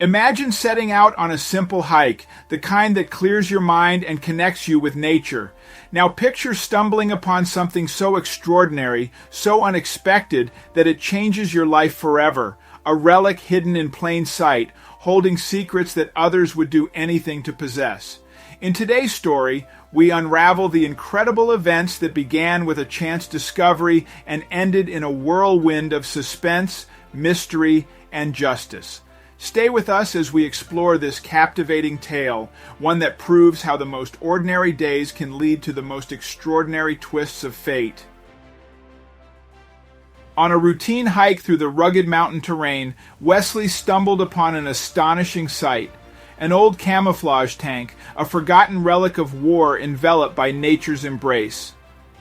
Imagine setting out on a simple hike, the kind that clears your mind and connects you with nature. Now picture stumbling upon something so extraordinary, so unexpected, that it changes your life forever. A relic hidden in plain sight, holding secrets that others would do anything to possess. In today's story, we unravel the incredible events that began with a chance discovery and ended in a whirlwind of suspense, mystery, and justice. Stay with us as we explore this captivating tale, one that proves how the most ordinary days can lead to the most extraordinary twists of fate. On a routine hike through the rugged mountain terrain, Wesley stumbled upon an astonishing sight. An old camouflage tank, a forgotten relic of war enveloped by nature's embrace.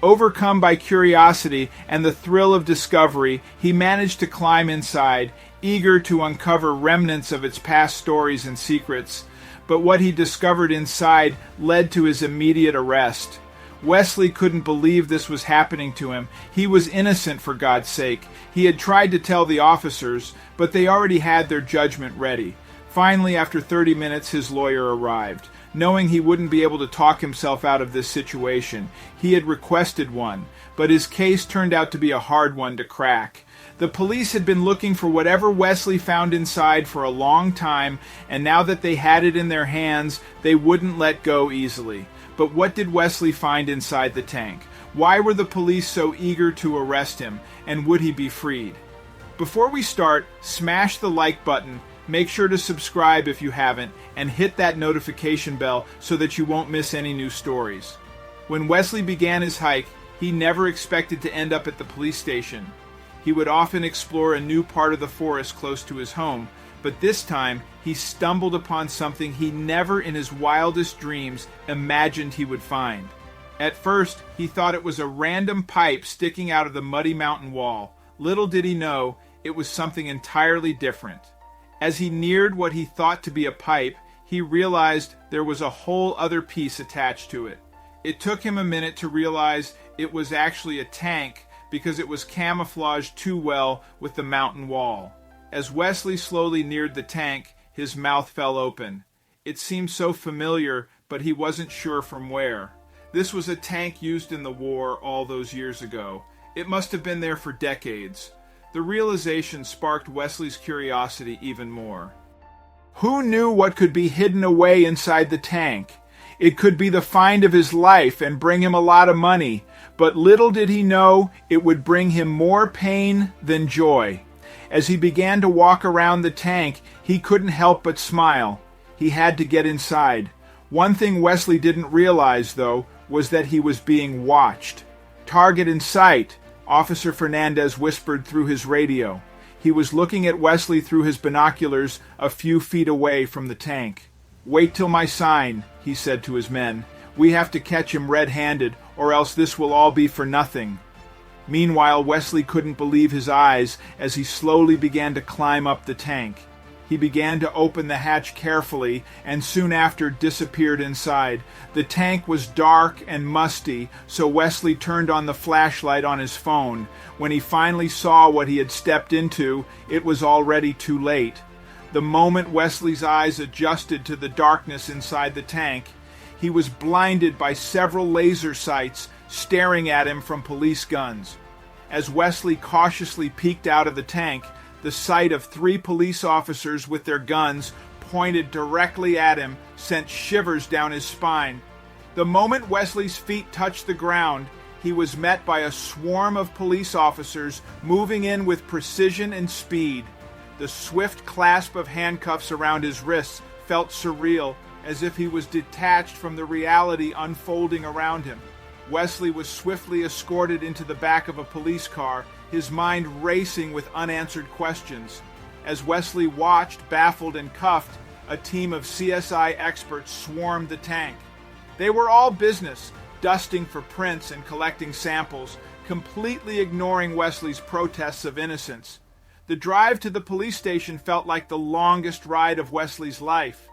Overcome by curiosity and the thrill of discovery, he managed to climb inside, eager to uncover remnants of its past stories and secrets. But what he discovered inside led to his immediate arrest. Wesley couldn't believe this was happening to him. He was innocent, for God's sake. He had tried to tell the officers, but they already had their judgment ready. Finally, after 30 minutes, his lawyer arrived. Knowing he wouldn't be able to talk himself out of this situation, he had requested one, but his case turned out to be a hard one to crack. The police had been looking for whatever Wesley found inside for a long time, and now that they had it in their hands, they wouldn't let go easily. But what did Wesley find inside the tank? Why were the police so eager to arrest him, and would he be freed? Before we start, smash the like button, make sure to subscribe if you haven't, and hit that notification bell so that you won't miss any new stories. When Wesley began his hike, he never expected to end up at the police station. He would often explore a new part of the forest close to his home, but this time he stumbled upon something he never in his wildest dreams imagined he would find. At first, he thought it was a random pipe sticking out of the muddy mountain wall. Little did he know, it was something entirely different. As he neared what he thought to be a pipe, he realized there was a whole other piece attached to it. It took him a minute to realize it was actually a tank, because it was camouflaged too well with the mountain wall. As Wesley slowly neared the tank, his mouth fell open. It seemed so familiar, but he wasn't sure from where. This was a tank used in the war all those years ago. It must have been there for decades. The realization sparked Wesley's curiosity even more. Who knew what could be hidden away inside the tank? It could be the find of his life and bring him a lot of money, but little did he know it would bring him more pain than joy. As he began to walk around the tank, he couldn't help but smile. He had to get inside. One thing Wesley didn't realize, though, was that he was being watched. "Target in sight," Officer Fernandez whispered through his radio. He was looking at Wesley through his binoculars a few feet away from the tank. "Wait till my sign," he said to his men. "We have to catch him red-handed, or else this will all be for nothing." Meanwhile, Wesley couldn't believe his eyes as he slowly began to climb up the tank. He began to open the hatch carefully and soon after disappeared inside. The tank was dark and musty, so Wesley turned on the flashlight on his phone. When he finally saw what he had stepped into, it was already too late. The moment Wesley's eyes adjusted to the darkness inside the tank, he was blinded by several laser sights staring at him from police guns. As Wesley cautiously peeked out of the tank, the sight of 3 police officers with their guns pointed directly at him sent shivers down his spine. The moment Wesley's feet touched the ground, he was met by a swarm of police officers moving in with precision and speed. The swift clasp of handcuffs around his wrists felt surreal, as if he was detached from the reality unfolding around him. Wesley was swiftly escorted into the back of a police car, his mind racing with unanswered questions. As Wesley watched, baffled and cuffed, a team of CSI experts swarmed the tank. They were all business, dusting for prints and collecting samples, completely ignoring Wesley's protests of innocence. The drive to the police station felt like the longest ride of Wesley's life.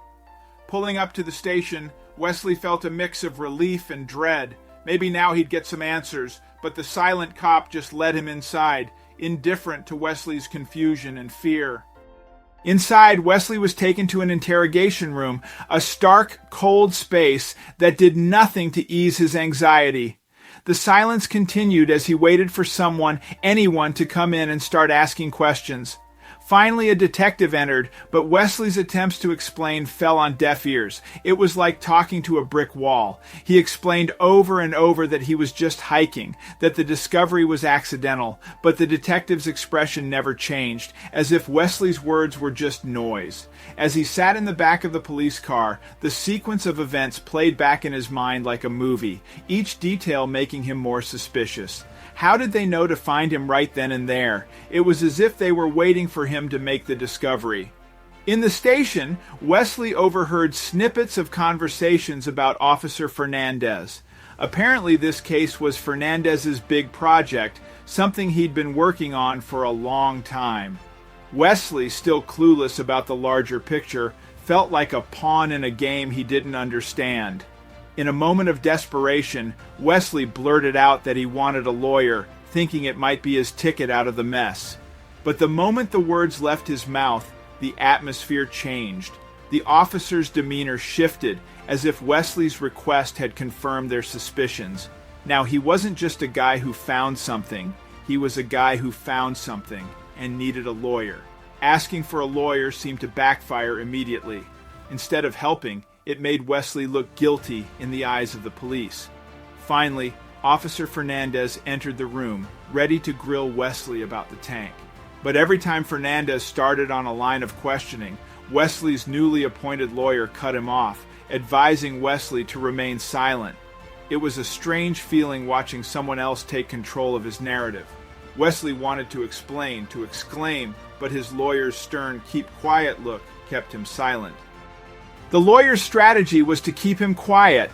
Pulling up to the station, Wesley felt a mix of relief and dread. Maybe now he'd get some answers, but the silent cop just led him inside, indifferent to Wesley's confusion and fear. Inside, Wesley was taken to an interrogation room, a stark, cold space that did nothing to ease his anxiety. The silence continued as he waited for anyone to come in and start asking questions. Finally, a detective entered, but Wesley's attempts to explain fell on deaf ears. It was like talking to a brick wall. He explained over and over that he was just hiking, that the discovery was accidental, but the detective's expression never changed, as if Wesley's words were just noise. As he sat in the back of the police car, the sequence of events played back in his mind like a movie, each detail making him more suspicious. How did they know to find him right then and there? It was as if they were waiting for him to make the discovery. In the station, Wesley overheard snippets of conversations about Officer Fernandez. Apparently this case was Fernandez's big project, something he'd been working on for a long time. Wesley, still clueless about the larger picture, felt like a pawn in a game he didn't understand. In a moment of desperation, Wesley blurted out that he wanted a lawyer, thinking it might be his ticket out of the mess. But the moment the words left his mouth, the atmosphere changed. The officer's demeanor shifted, as if Wesley's request had confirmed their suspicions. Now, he wasn't just a guy who found something. He was a guy who found something and needed a lawyer. Asking for a lawyer seemed to backfire immediately. Instead of helping, it made Wesley look guilty in the eyes of the police. Finally, Officer Fernandez entered the room, ready to grill Wesley about the tank. But every time Fernandez started on a line of questioning, Wesley's newly appointed lawyer cut him off, advising Wesley to remain silent. It was a strange feeling watching someone else take control of his narrative. Wesley wanted to explain, to exclaim, but his lawyer's stern keep quiet look kept him silent. The lawyer's strategy was to keep him quiet,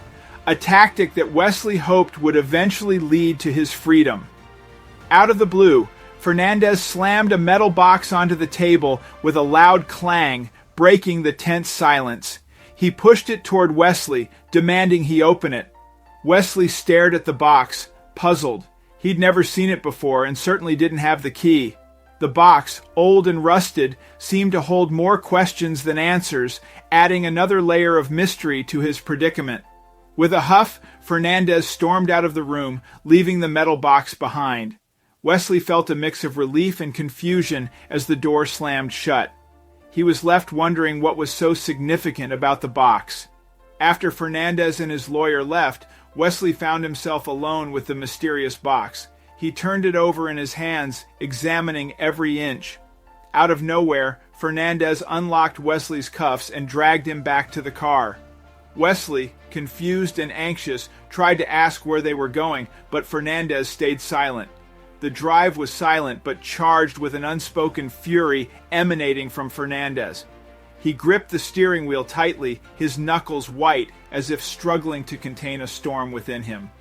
a tactic that Wesley hoped would eventually lead to his freedom. Out of the blue, Fernandez slammed a metal box onto the table with a loud clang, breaking the tense silence. He pushed it toward Wesley, demanding he open it. Wesley stared at the box, puzzled. He'd never seen it before and certainly didn't have the key. The box, old and rusted, seemed to hold more questions than answers, adding another layer of mystery to his predicament. With a huff, Fernandez stormed out of the room, leaving the metal box behind. Wesley felt a mix of relief and confusion as the door slammed shut. He was left wondering what was so significant about the box. After Fernandez and his lawyer left, Wesley found himself alone with the mysterious box. He turned it over in his hands, examining every inch. Out of nowhere, Fernandez unlocked Wesley's cuffs and dragged him back to the car. Wesley, confused and anxious, tried to ask where they were going, but Fernandez stayed silent. The drive was silent, but charged with an unspoken fury emanating from Fernandez. He gripped the steering wheel tightly, his knuckles white, as if struggling to contain a storm within him.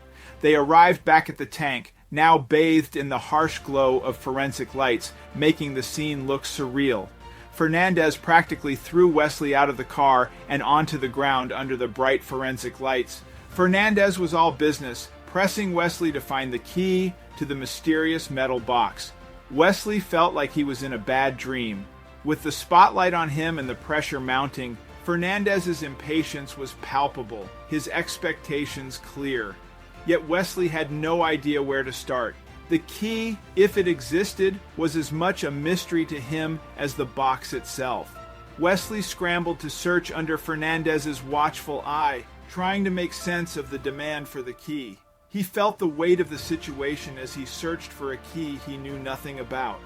They arrived back at the tank, now bathed in the harsh glow of forensic lights, making the scene look surreal. Fernandez practically threw Wesley out of the car and onto the ground under the bright forensic lights. Fernandez was all business, pressing Wesley to find the key to the mysterious metal box. Wesley felt like he was in a bad dream. With the spotlight on him and the pressure mounting, Fernandez's impatience was palpable, his expectations clear. Yet Wesley had no idea where to start. The key, if it existed, was as much a mystery to him as the box itself. Wesley scrambled to search under Fernandez's watchful eye, trying to make sense of the demand for the key. He felt the weight of the situation as he searched for a key he knew nothing about.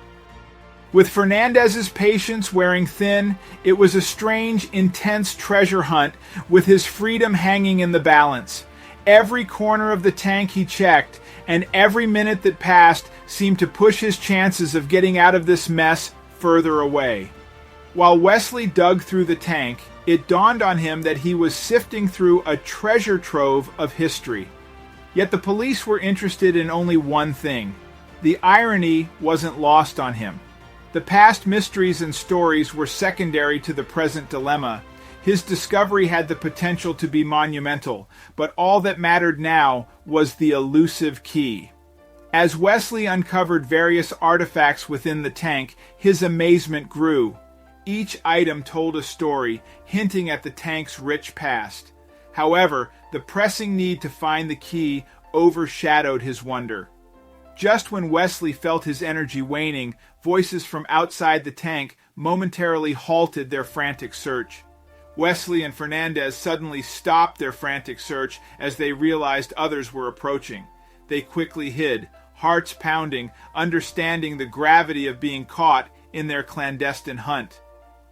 With Fernandez's patience wearing thin, it was a strange, intense treasure hunt with his freedom hanging in the balance. Every corner of the tank he checked, and every minute that passed seemed to push his chances of getting out of this mess further away. While Wesley dug through the tank, it dawned on him that he was sifting through a treasure trove of history. Yet the police were interested in only one thing. The irony wasn't lost on him. The past mysteries and stories were secondary to the present dilemma. His discovery had the potential to be monumental, but all that mattered now was the elusive key. As Wesley uncovered various artifacts within the tank, his amazement grew. Each item told a story, hinting at the tank's rich past. However, the pressing need to find the key overshadowed his wonder. Just when Wesley felt his energy waning, voices from outside the tank momentarily halted their frantic search. Wesley and Fernandez suddenly stopped their frantic search as they realized others were approaching. They quickly hid, hearts pounding, understanding the gravity of being caught in their clandestine hunt.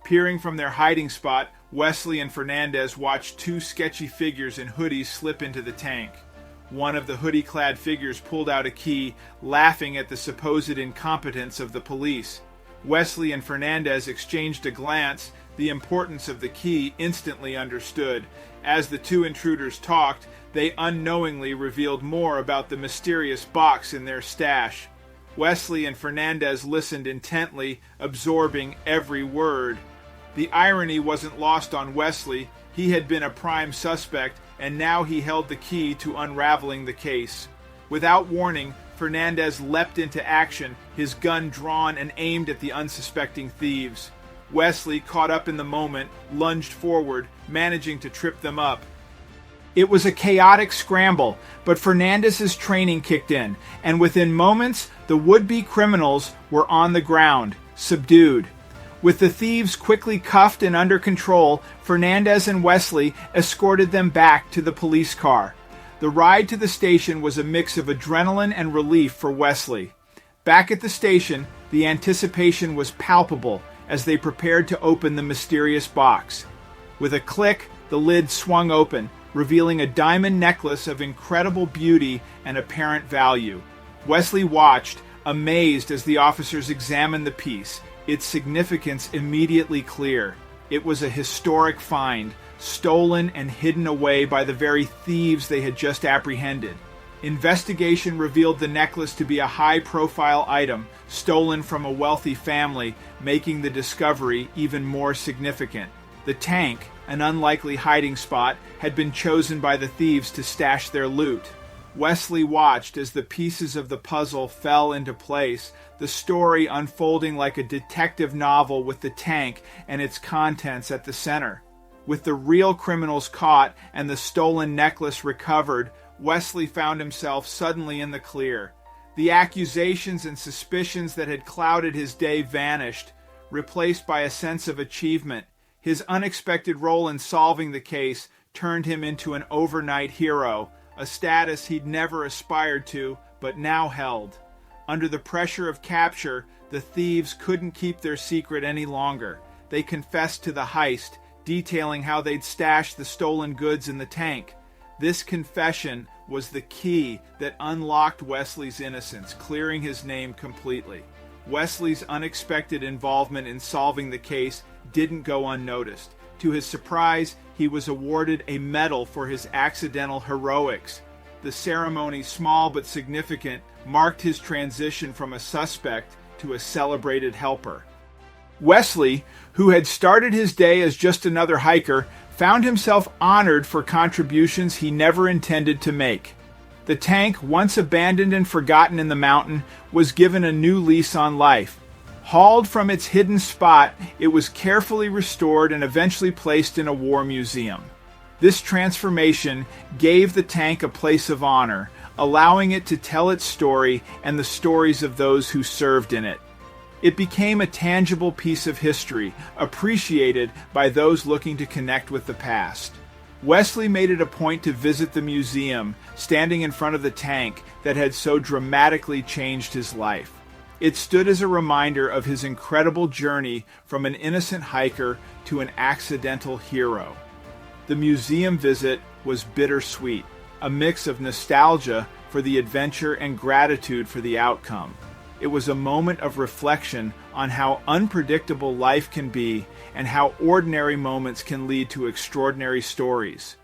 Peering from their hiding spot, Wesley and Fernandez watched two sketchy figures in hoodies slip into the tank. One of the hoodie-clad figures pulled out a key, laughing at the supposed incompetence of the police. Wesley and Fernandez exchanged a glance, the importance of the key instantly understood. As the two intruders talked, they unknowingly revealed more about the mysterious box in their stash. Wesley and Fernandez listened intently, absorbing every word. The irony wasn't lost on Wesley. He had been a prime suspect, and now he held the key to unraveling the case. Without warning, Fernandez leapt into action, his gun drawn and aimed at the unsuspecting thieves. Wesley, caught up in the moment, lunged forward, managing to trip them up. It was a chaotic scramble, but Fernandez's training kicked in, and within moments, the would-be criminals were on the ground, subdued. With the thieves quickly cuffed and under control, Fernandez and Wesley escorted them back to the police car. The ride to the station was a mix of adrenaline and relief for Wesley. Back at the station, the anticipation was palpable as they prepared to open the mysterious box. With a click, the lid swung open, revealing a diamond necklace of incredible beauty and apparent value. Wesley watched, amazed as the officers examined the piece, its significance immediately clear. It was a historic find, stolen and hidden away by the very thieves they had just apprehended. Investigation revealed the necklace to be a high-profile item, stolen from a wealthy family, making the discovery even more significant. The tank, an unlikely hiding spot, had been chosen by the thieves to stash their loot. Wesley watched as the pieces of the puzzle fell into place, the story unfolding like a detective novel with the tank and its contents at the center. With the real criminals caught and the stolen necklace recovered, Wesley found himself suddenly in the clear. The accusations and suspicions that had clouded his day vanished, replaced by a sense of achievement. His unexpected role in solving the case turned him into an overnight hero, a status he'd never aspired to, but now held. Under the pressure of capture, the thieves couldn't keep their secret any longer. They confessed to the heist, detailing how they'd stashed the stolen goods in the tank. This confession was the key that unlocked Wesley's innocence, clearing his name completely. Wesley's unexpected involvement in solving the case didn't go unnoticed. To his surprise, he was awarded a medal for his accidental heroics. The ceremony, small but significant, marked his transition from a suspect to a celebrated helper. Wesley, who had started his day as just another hiker, found himself honored for contributions he never intended to make. The tank, once abandoned and forgotten in the mountain, was given a new lease on life. Hauled from its hidden spot, it was carefully restored and eventually placed in a war museum. This transformation gave the tank a place of honor, allowing it to tell its story and the stories of those who served in it. It became a tangible piece of history, appreciated by those looking to connect with the past. Wesley made it a point to visit the museum, standing in front of the tank that had so dramatically changed his life. It stood as a reminder of his incredible journey from an innocent hiker to an accidental hero. The museum visit was bittersweet, a mix of nostalgia for the adventure and gratitude for the outcome. It was a moment of reflection on how unpredictable life can be and how ordinary moments can lead to extraordinary stories.